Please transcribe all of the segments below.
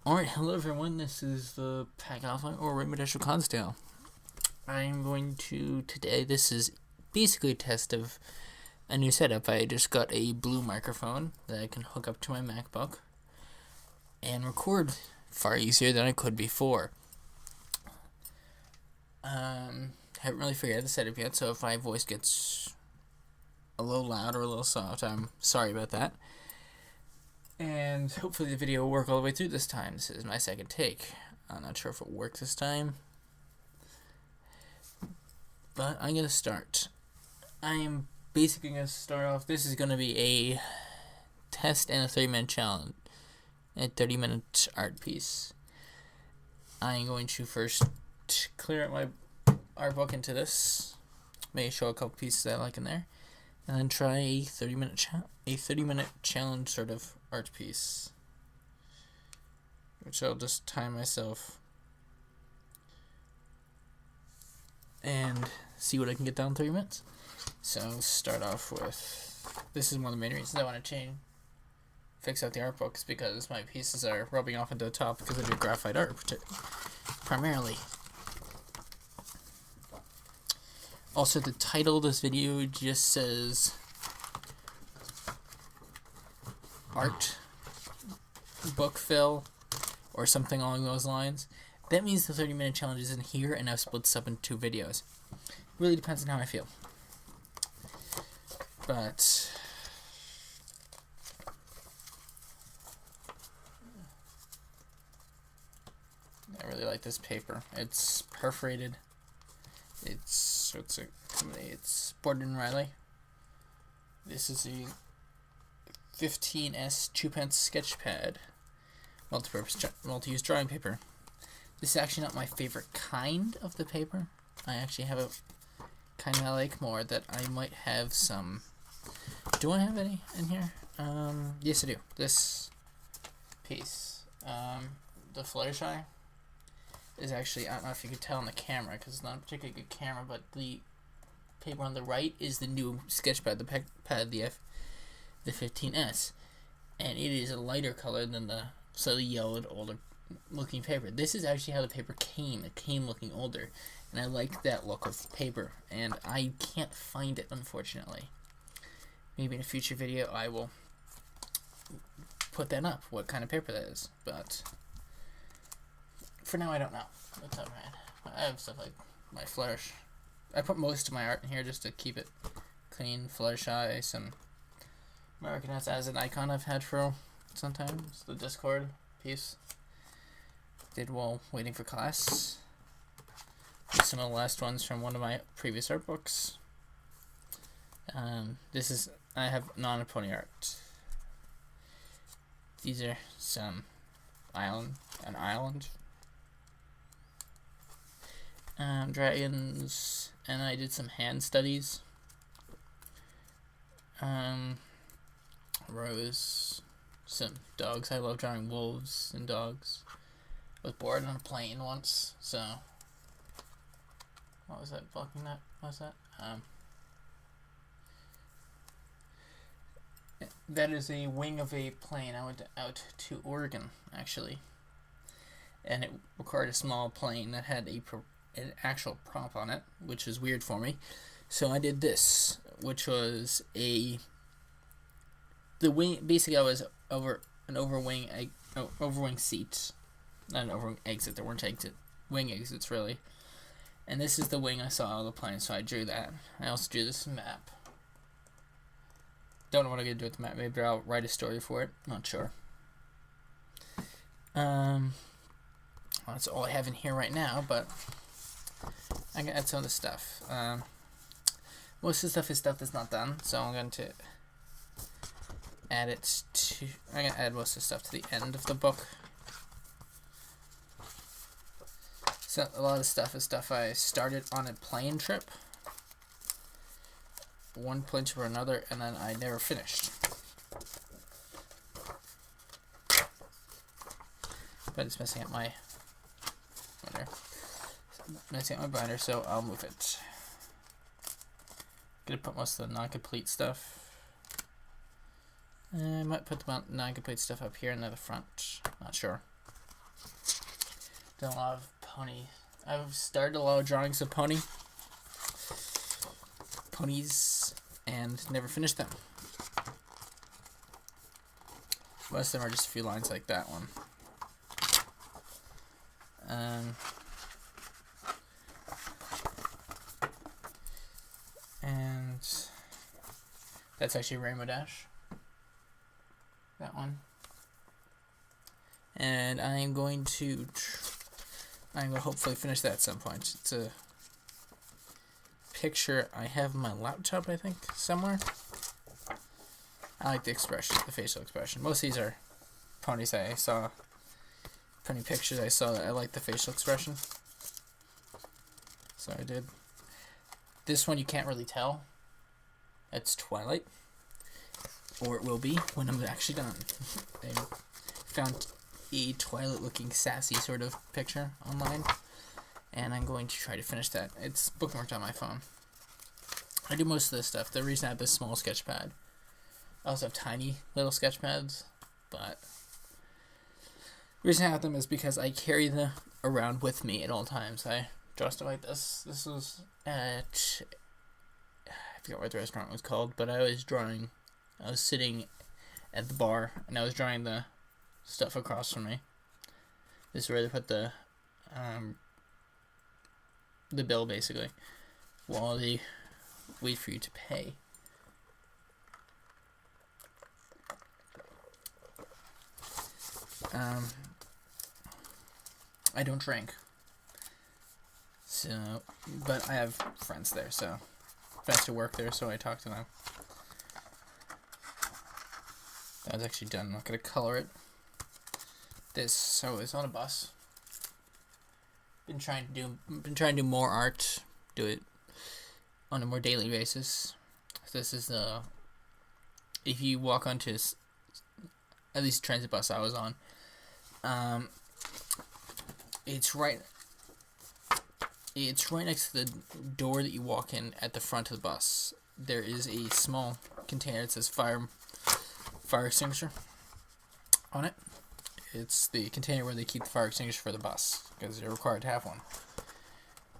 Alright, hello everyone, this is the Pack Alpha or Rainbow Consdale. I'm going to, today, this is basically a test of a new setup. I just got a blue microphone that I can hook up to my MacBook and record far easier than I could before. Haven't really figured out the setup yet, so if my voice gets a little loud or a little soft, I'm sorry about that. And hopefully the video will work all the way through this time. This is my second take. I'm not sure if it worked this time, but I'm going to start. I am basically going to start off. This is going to be a test and a 30-minute challenge. A 30-minute art piece. I'm going to first clear out my art book into this. Maybe show a couple pieces I like in there. And then try a 30-minute challenge sort of art piece, which I'll just time myself and see what I can get down in 30 minutes. So start off with, this is one of the main reasons I want to fix out the art books, because my pieces are rubbing off into the top because I do graphite art primarily. Also, the title of this video just says art book fill or something along those lines. That means the 30-minute challenge is in here, and I've split this up into 2 videos. Really depends on how I feel. But I really like this paper. It's perforated. It's Borden & Riley. This is a 15S 2-pence sketch pad, multi-use drawing paper. This is actually not my favorite kind of the paper. I actually have a kind I like more that I might have some. Do I have any in here? Yes, I do. This piece, the Fluttershy, is actually, I don't know if you could tell on the camera because it's not a particularly good camera, but the paper on the right is the new sketch pad, the 15S, and it is a lighter color than the slightly yellowed, older looking paper. This is actually how the paper came. It came looking older, and I like that look of paper, and I can't find it, unfortunately. Maybe in a future video I will put that up, what kind of paper that is, but for now I don't know. That's alright. I have stuff like my Flourish. I put most of my art in here just to keep it clean. Fluttershy, some Americanets as an icon I've had for sometimes. The Discord piece did while waiting for class. Some of the last ones from one of my previous art books. This is, I have non-pony art. These are some an island. Dragons, and I did some hand studies. Rose, some dogs. I love drawing wolves and dogs. I was bored on a plane once, so what was that? Blocking that? What was that? That is a wing of a plane. I went out to Oregon, actually, and it required a small plane that had an actual prop on it, which is weird for me. So I did this, which was the wing. Basically, I was over an overwing seat, not an overwing exit. There weren't wing exits really. And this is the wing I saw out of the plane, so I drew that. I also drew this map. Don't know what I'm gonna do with the map. Maybe I'll write a story for it. Not sure. That's all I have in here right now, but I can add some of the stuff. Most of the stuff is stuff that's not done, so I'm going to add it to. I'm going to add most of the stuff to the end of the book. So a lot of the stuff is stuff I started on a plane trip, one plane trip or another, and then I never finished. But it's messing up my binder, so I'll move it. Gonna put most of the non-complete stuff. I might put the non-complete stuff up here in the front. Not sure. Done a lot of pony. I've started a lot of drawings of ponies, and never finished them. Most of them are just a few lines like that one. And that's actually Rainbow Dash. That one. And I'm going to hopefully finish that at some point. It's a picture I have on my laptop, I think, somewhere. I like the expression, the facial expression. Most of these are ponies I saw, pony pictures I saw that I like the facial expression. So I did. This one you can't really tell. It's Twilight. Or it will be when I'm actually done. I found a Twilight-looking sassy sort of picture online, and I'm going to try to finish that. It's bookmarked on my phone. I do most of this stuff. The reason I have this small sketch pad. I also have tiny little sketch pads, but the reason I have them is because I carry them around with me at all times. I draw stuff like this. This was at, I forgot what the restaurant was called, but I was sitting at the bar, and I was drawing the stuff across from me. This is where they put the bill, basically, while they wait for you to pay. I don't drink, so, but I have friends there, so friends who work there, so I talk to them. That was actually done. I'm not gonna color it. So it's on a bus. Been trying to do more art. Do it on a more daily basis. So this is if you walk onto at least the transit bus I was on. It's right next to the door that you walk in at the front of the bus. There is a small container that says fire extinguisher on it. It's the container where they keep the fire extinguisher for the bus, because you're required to have one.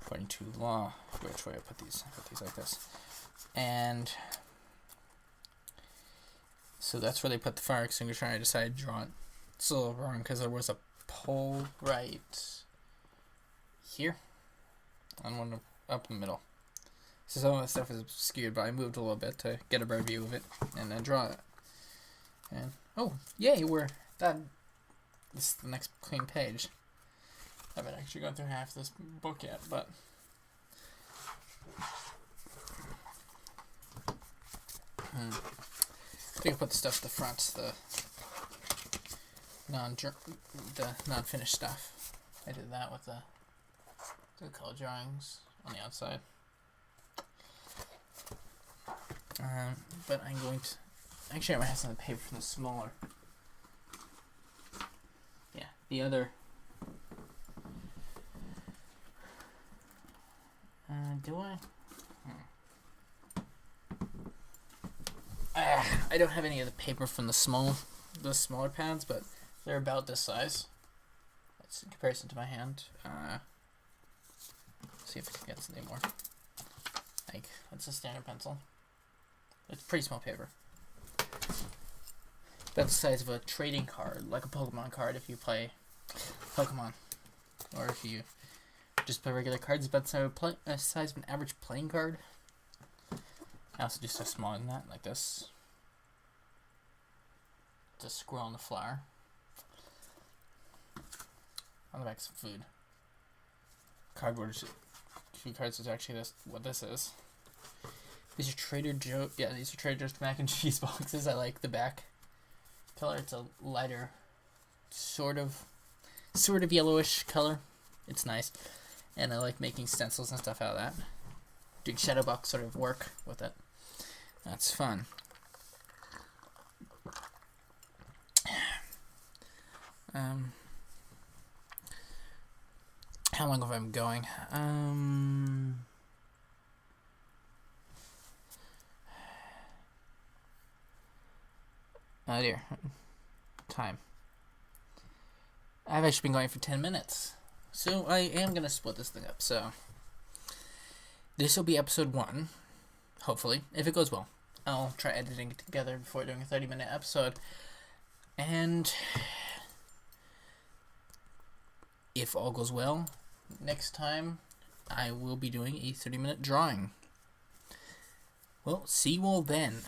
According to law, which way I put these like this. And so that's where they put the fire extinguisher, and I decided to draw it. It's a little wrong because there was a pole right here and one up in the middle. So some of the stuff is skewed, but I moved a little bit to get a better view of it and then draw it. And oh, yay, we're done. This is the next clean page. I haven't actually gone through half this book yet, but I think I put the stuff at the front, the non-finished stuff. I did that with the color drawings on the outside. But I'm going to actually I might have some of the paper from the smaller. Yeah, the other. Do I? I don't have any of the paper from the smaller pads, but they're about this size. That's in comparison to my hand. See if it gets any more. Like, that's a standard pencil. It's pretty small paper. About the size of a trading card, like a Pokemon card if you play Pokemon. Or if you just play regular cards, about the size of an average playing card. I also do stuff smaller than that, like this. Just squirrel on the flower. On the back, some food. Cardboard. Food cards is actually what this is. These are Trader Joe. Yeah, these are Trader Joe's mac and cheese boxes. I like the back color. It's a lighter, sort of yellowish color. It's nice, and I like making stencils and stuff out of that. Doing shadow box sort of work with it. That's fun. How long have I been going? Oh dear. Time. I've actually been going for 10 minutes. So I am going to split this thing up. So this will be episode 1, hopefully, if it goes well. I'll try editing it together before doing a 30-minute episode. And if all goes well, next time I will be doing a 30-minute drawing. Well, see you all then.